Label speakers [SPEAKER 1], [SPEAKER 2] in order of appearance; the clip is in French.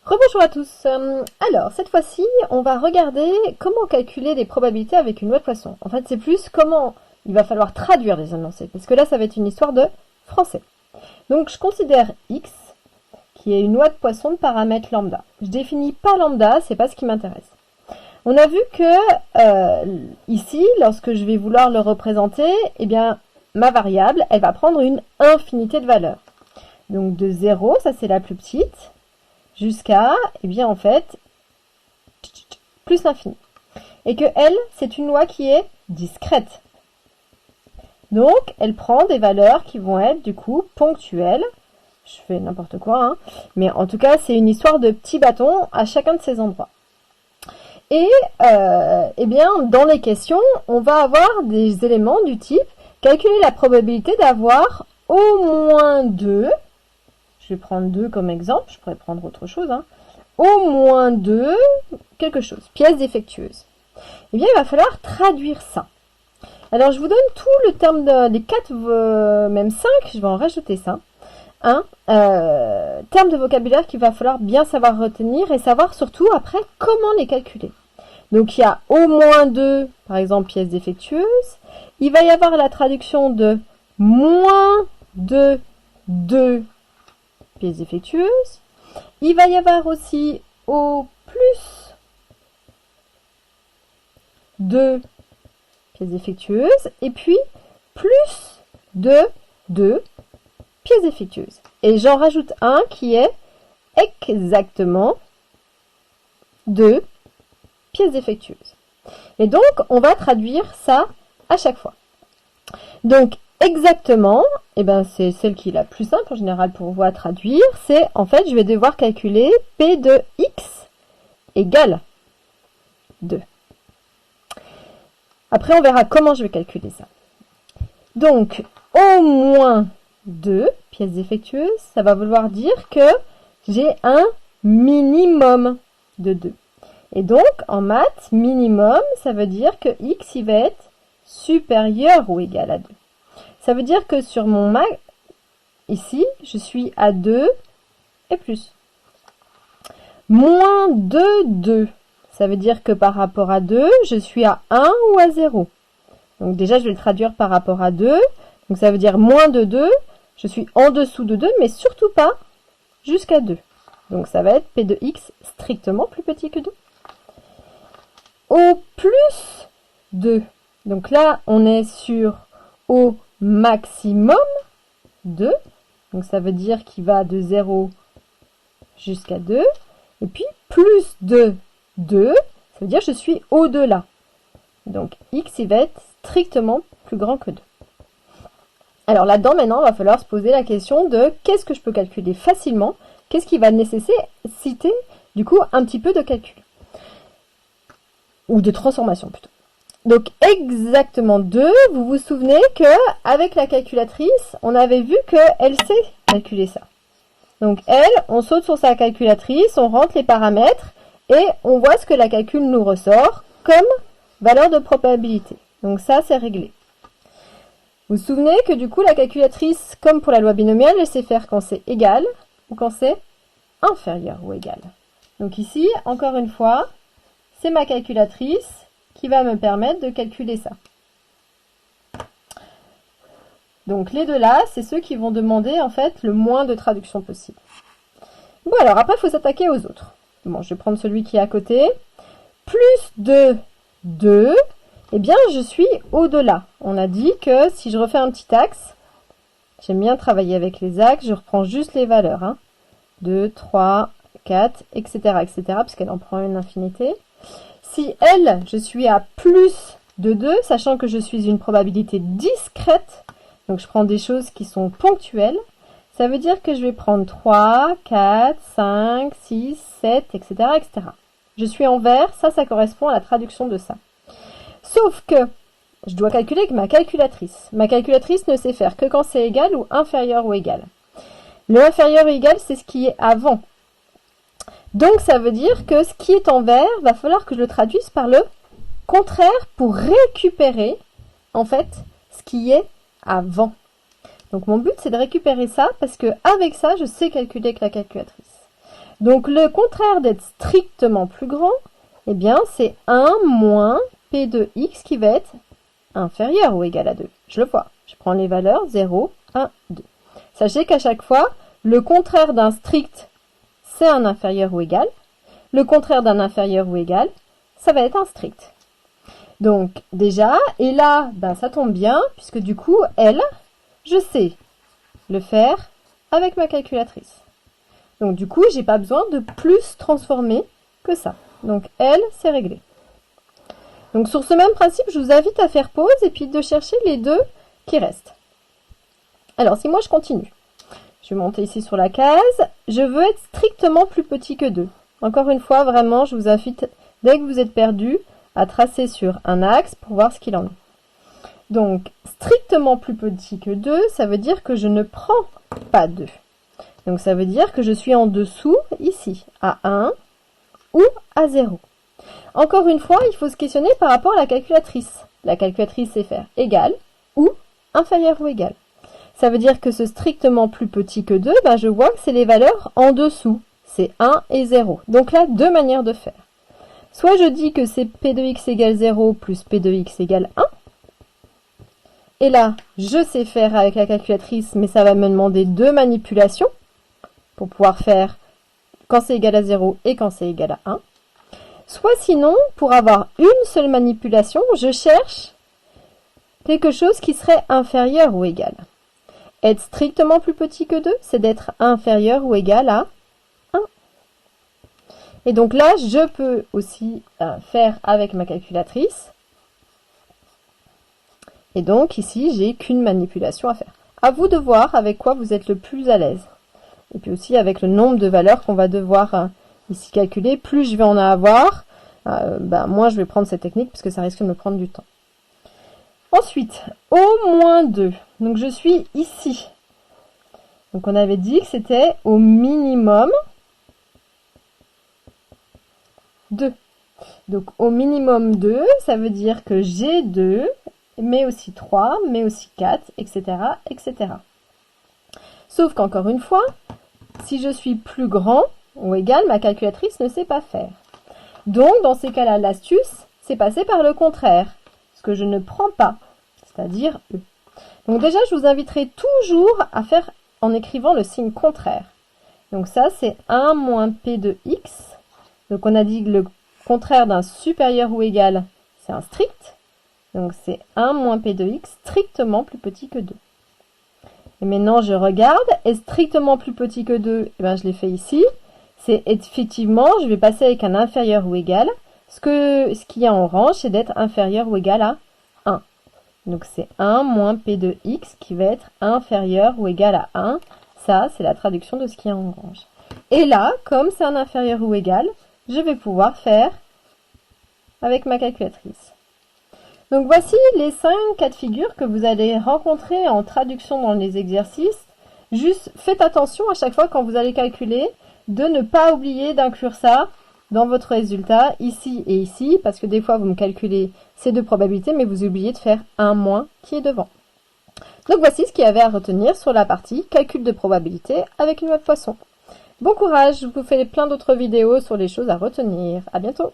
[SPEAKER 1] Rebonjour à tous. Alors, cette fois-ci, on va regarder comment calculer les probabilités avec une loi de Poisson. En fait, c'est plus comment il va falloir traduire les énoncés, parce que là, ça va être une histoire de français. Donc, je considère X, qui est une loi de Poisson de paramètres lambda. Je définis pas lambda, c'est pas ce qui m'intéresse. On a vu que, ici, lorsque je vais vouloir le représenter, eh bien, ma variable, elle va prendre une infinité de valeurs. Donc, de 0, ça c'est la plus petite, jusqu'à, eh bien, en fait, plus l'infini. Et que L, c'est une loi qui est discrète. Donc, elle prend des valeurs qui vont être, du coup, ponctuelles. Je fais n'importe quoi, hein. Mais en tout cas, c'est une histoire de petits bâtons à chacun de ces endroits. Et, eh bien, dans les questions, on va avoir des éléments du type calculer la probabilité d'avoir au moins 2. Je vais prendre 2 comme exemple, je pourrais prendre autre chose, hein. Au moins 2, quelque chose, pièces défectueuses. Eh bien, il va falloir traduire ça. Alors, je vous donne tout le terme des 4, même 5, je vais en rajouter ça. Termes de vocabulaire qu'il va falloir bien savoir retenir et savoir surtout après comment les calculer. Donc, il y a au moins 2, par exemple, pièces défectueuses. Il va y avoir la traduction de moins de 2 pièces défectueuses. Il va y avoir aussi au plus de pièces défectueuses et puis plus de 2 pièces défectueuses. Et j'en rajoute un qui est exactement 2 pièces défectueuses. Et donc, on va traduire ça à chaque fois. Donc, exactement, eh ben, c'est celle qui est la plus simple en général pour vous à traduire. C'est, en fait, je vais devoir calculer P de X égale 2. Après, on verra comment je vais calculer ça. Donc, au moins 2 pièces défectueuses, ça va vouloir dire que j'ai un minimum de 2. Et donc, en maths, minimum, ça veut dire que X, il va être supérieur ou égal à 2. Ça veut dire que sur mon ici, je suis à 2 et plus. Moins de 2. Ça veut dire que par rapport à 2, je suis à 1 ou à 0. Donc déjà, je vais le traduire par rapport à 2. Donc ça veut dire moins de 2. Je suis en dessous de 2, mais surtout pas jusqu'à 2. Donc ça va être P de X strictement plus petit que 2. Au plus 2. Donc là, on est sur au maximum 2. Donc ça veut dire qu'il va de 0 jusqu'à 2. Et puis plus de 2, ça veut dire que je suis au-delà. Donc X, il va être strictement plus grand que 2. Alors là-dedans, maintenant, il va falloir se poser la question de qu'est-ce que je peux calculer facilement, qu'est-ce qui va nécessiter, du coup, un petit peu de calcul. Ou de transformation, plutôt. Donc, exactement 2, vous vous souvenez qu'avec la calculatrice, on avait vu qu'elle sait calculer ça. Donc, elle, on saute sur sa calculatrice, on rentre les paramètres, et on voit ce que la calcul nous ressort comme valeur de probabilité. Donc ça, c'est réglé. Vous vous souvenez que du coup, la calculatrice, comme pour la loi binomiale, elle sait faire quand c'est égal ou quand c'est inférieur ou égal. Donc ici, encore une fois, c'est ma calculatrice qui va me permettre de calculer ça. Donc les deux là, c'est ceux qui vont demander en fait le moins de traduction possible. Bon alors après, il faut s'attaquer aux autres. Bon, je vais prendre celui qui est à côté. Plus de 2, eh bien, je suis au-delà. On a dit que si je refais un petit axe, j'aime bien travailler avec les axes, je reprends juste les valeurs. Hein. 2, 3, 4, etc., etc., parce qu'elle en prend une infinité. Si elle, je suis à plus de 2, sachant que je suis une probabilité discrète, donc je prends des choses qui sont ponctuelles, ça veut dire que je vais prendre 3, 4, 5, 6, 7, etc., etc. Je suis en vert, ça correspond à la traduction de ça. Sauf que je dois calculer avec ma calculatrice. Ma calculatrice ne sait faire que quand c'est égal ou inférieur ou égal. Le inférieur ou égal, c'est ce qui est avant. Donc ça veut dire que ce qui est en vert, va falloir que je le traduise par le contraire pour récupérer, en fait, ce qui est avant. Donc mon but, c'est de récupérer ça, parce que avec ça, je sais calculer avec la calculatrice. Donc le contraire d'être strictement plus grand, eh bien c'est 1 moins P de x qui va être inférieur ou égal à 2. Je le vois. Je prends les valeurs 0, 1, 2. Sachez qu'à chaque fois, le contraire d'un strict, c'est un inférieur ou égal. Le contraire d'un inférieur ou égal, ça va être un strict. Donc déjà, et là, ben, ça tombe bien, puisque du coup, L, je sais le faire avec ma calculatrice. Donc du coup, j'ai pas besoin de plus transformer que ça. Donc L, c'est réglé. Donc sur ce même principe, je vous invite à faire pause et puis de chercher les deux qui restent. Alors si moi je continue, je vais monter ici sur la case, je veux être strictement plus petit que 2. Encore une fois, vraiment, je vous invite, dès que vous êtes perdu, à tracer sur un axe pour voir ce qu'il en est. Donc, strictement plus petit que 2, ça veut dire que je ne prends pas 2. Donc, ça veut dire que je suis en dessous, ici, à 1 ou à 0. Encore une fois, il faut se questionner par rapport à la calculatrice. La calculatrice sait faire égal ou inférieur ou égal. Ça veut dire que ce strictement plus petit que 2, ben je vois que c'est les valeurs en dessous. C'est 1 et 0. Donc là, deux manières de faire. Soit je dis que c'est P de x égale 0 plus P de x égale 1. Et là, je sais faire avec la calculatrice, mais ça va me demander deux manipulations pour pouvoir faire quand c'est égal à 0 et quand c'est égal à 1. Soit sinon, pour avoir une seule manipulation, je cherche quelque chose qui serait inférieur ou égal. Être strictement plus petit que 2, c'est d'être inférieur ou égal à 1. Et donc là, je peux aussi faire avec ma calculatrice. Et donc ici, j'ai qu'une manipulation à faire. À vous de voir avec quoi vous êtes le plus à l'aise. Et puis aussi avec le nombre de valeurs qu'on va devoir ici calculer. Plus je vais en avoir, moins je vais prendre cette technique parce que ça risque de me prendre du temps. Ensuite, au moins 2. Donc je suis ici. Donc on avait dit que c'était au minimum 2. Donc au minimum 2, ça veut dire que j'ai 2, mais aussi 3, mais aussi 4, etc., etc. Sauf qu'encore une fois, si je suis plus grand ou égal, ma calculatrice ne sait pas faire. Donc dans ces cas-là, l'astuce, c'est passer par le contraire. Ce que je ne prends pas, c'est-à-dire E. Donc déjà, je vous inviterai toujours à faire en écrivant le signe contraire. Donc ça, c'est 1 moins P de x. Donc on a dit que le contraire d'un supérieur ou égal, c'est un strict. Donc c'est 1 moins P de x strictement plus petit que 2. Et maintenant, je regarde, est strictement plus petit que 2, eh bien, je l'ai fait ici. C'est effectivement, je vais passer avec un inférieur ou égal. Ce qu'il y a en orange, c'est d'être inférieur ou égal à 1. Donc c'est 1 moins P de x qui va être inférieur ou égal à 1. Ça, c'est la traduction de ce qui est en orange. Et là, comme c'est un inférieur ou égal, je vais pouvoir faire avec ma calculatrice. Donc voici les 5 cas de figure que vous allez rencontrer en traduction dans les exercices. Juste faites attention à chaque fois quand vous allez calculer de ne pas oublier d'inclure ça dans votre résultat, ici et ici, parce que des fois vous me calculez ces deux probabilités, mais vous oubliez de faire un moins qui est devant. Donc voici ce qu'il y avait à retenir sur la partie calcul de probabilité avec une noix de poisson. Bon courage, je vous fais plein d'autres vidéos sur les choses à retenir. À bientôt!